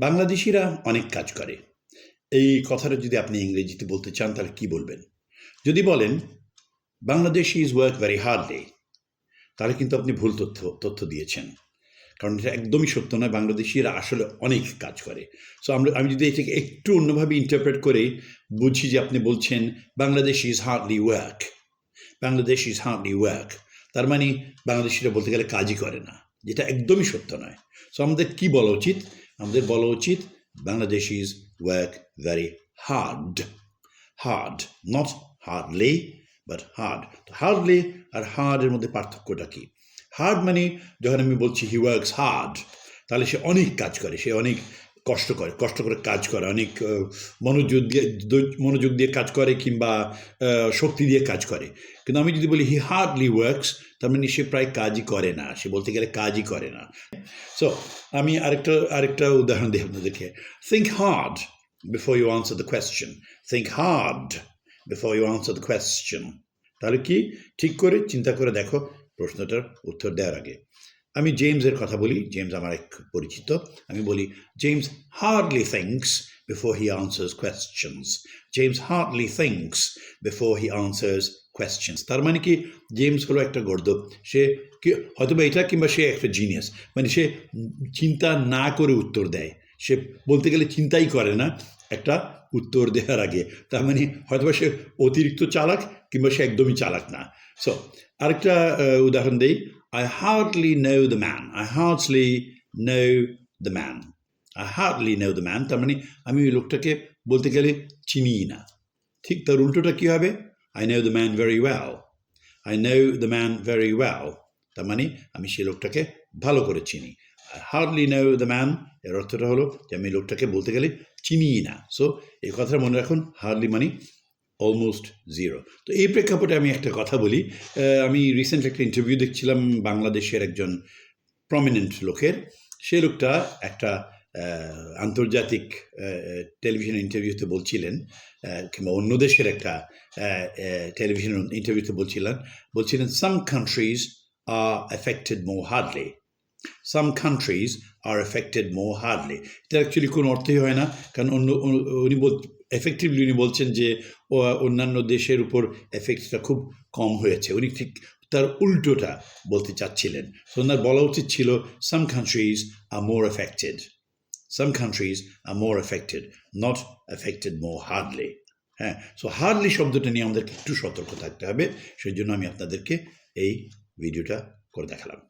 বাংলাদেশিরা অনেক কাজ করে। এই কথাটা যদি আপনি ইংরেজিতে বলতে চান তাহলে কি বলবেন? যদি বলেন বাংলাদেশিজ ওয়ার্ক ভেরি হার্ডলি, তাহলে কিন্তু আপনি ভুল তথ্য দিয়েছেন। কারণ এটা একদমই সত্য নয়। বাংলাদেশিরা আসলে অনেক কাজ করে। সো আমি যদি এটাকে একটু অন্যভাবে ইন্টারপ্রেট করে বুঝি যে আপনি বলছেন Bangladesh is hardly work, Bangladesh is hardly work, তার মানে বাংলাদেশিরা বলতে গেলে কাজই করে না, যেটা একদমই সত্য নয়। সো আমাদের কি বলা উচিত? আমাদের বলা উচিত Bangladeshis work very hard, hard, not hardly but hard. তো হার্ডলি আর হার্ডের মধ্যে পার্থক্যটা কি? হার্ড মানে যখন আমি বলছি হি ওয়ার্কস হার্ড, তাহলে সে অনেক কাজ করে, সে অনেক কষ্ট করে কাজ করে, অনেক মনোযোগ দিয়ে কাজ করে কিংবা শক্তি দিয়ে কাজ করে। কিন্তু আমি যদি বলি হি হার্ডলি ওয়ার্কস, তার মানে সে প্রায় কাজই করে না, সে বলতে গেলে কাজই করে না। সো আমি আরেকটা উদাহরণ দিই আপনাদেরকে। Think hard before you answer the question. Think hard before you answer the question. তাহলে কি? ঠিক করে চিন্তা করে দেখো প্রশ্নটার উত্তর দেওয়ার আগে। আমি জেমসের কথা বলি। জেমস আমার এক পরিচিত। আমি বলি James hardly thinks before he answers questions. James hardly thinks before he answers questions. তার মানে কি? জেমস হলো একটা গর্দভ। সে হয়তো বা এটা কিংবা সে একটা জিনিয়াস, মানে সে চিন্তা না করে উত্তর দেয়। সে বলতে গেলে চিন্তাই করে না একটা উত্তর দেওয়ার আগে। তার মানে হয়তোবা সে অতিরিক্ত চালাক কিংবা সে একদমই চালাক না। সো আরেকটা উদাহরণ দেই। I hardly know the man. I hardly know the man. I hardly know the man. তার মানে আমি ওই লোকটাকে বলতে গেলে চিনিই না। ঠিক তার উল্টোটা কী হবে? I know the man very well. I know the man very well. তার মানে আমি সেই লোকটাকে ভালো করে চিনি। I hardly know the man, এর অর্থটা হলো যে আমি লোকটাকে বলতে গেলে চিনিই না। সো এই কথাটা মনে রাখুন, হার্ডলি মানে অলমোস্ট জিরো। তো এই প্রেক্ষাপটে আমি একটা কথা বলি। আমি রিসেন্ট একটা ইন্টারভিউ দেখছিলাম বাংলাদেশের একজন প্রমিনেন্ট লোকের। সে লোকটা একটা আন্তর্জাতিক টেলিভিশন ইন্টারভিউতে বলছিলেন, কিংবা অন্য দেশের একটা টেলিভিশন ইন্টারভিউতে বলছিলেন সাম কান্ট্রিজ আর এফেক্টেড মোর হার্ডলি। সাম কান্ট্রিজ আর এফেক্টেড মোর হার্ডলি। এটা অ্যাকচুয়ালি কোনো অর্থই হয় না, কারণ উনি এফেক্টিভলি উনি বলছেন যে অন্যান্য দেশের উপর এফেক্টটা খুব কম হয়েছে। উনি ঠিক তার উল্টোটা বলতে চাচ্ছিলেন। সো ওনার বলা উচিত ছিল some countries are more affected, some countries are more affected, not affected more hardly. হ্যাঁ, সো হার্ডলি শব্দটা নিয়ে আমাদেরকে একটু সতর্ক থাকতে হবে। সেই জন্য আমি আপনাদেরকে এই ভিডিওটা করে দেখালাম।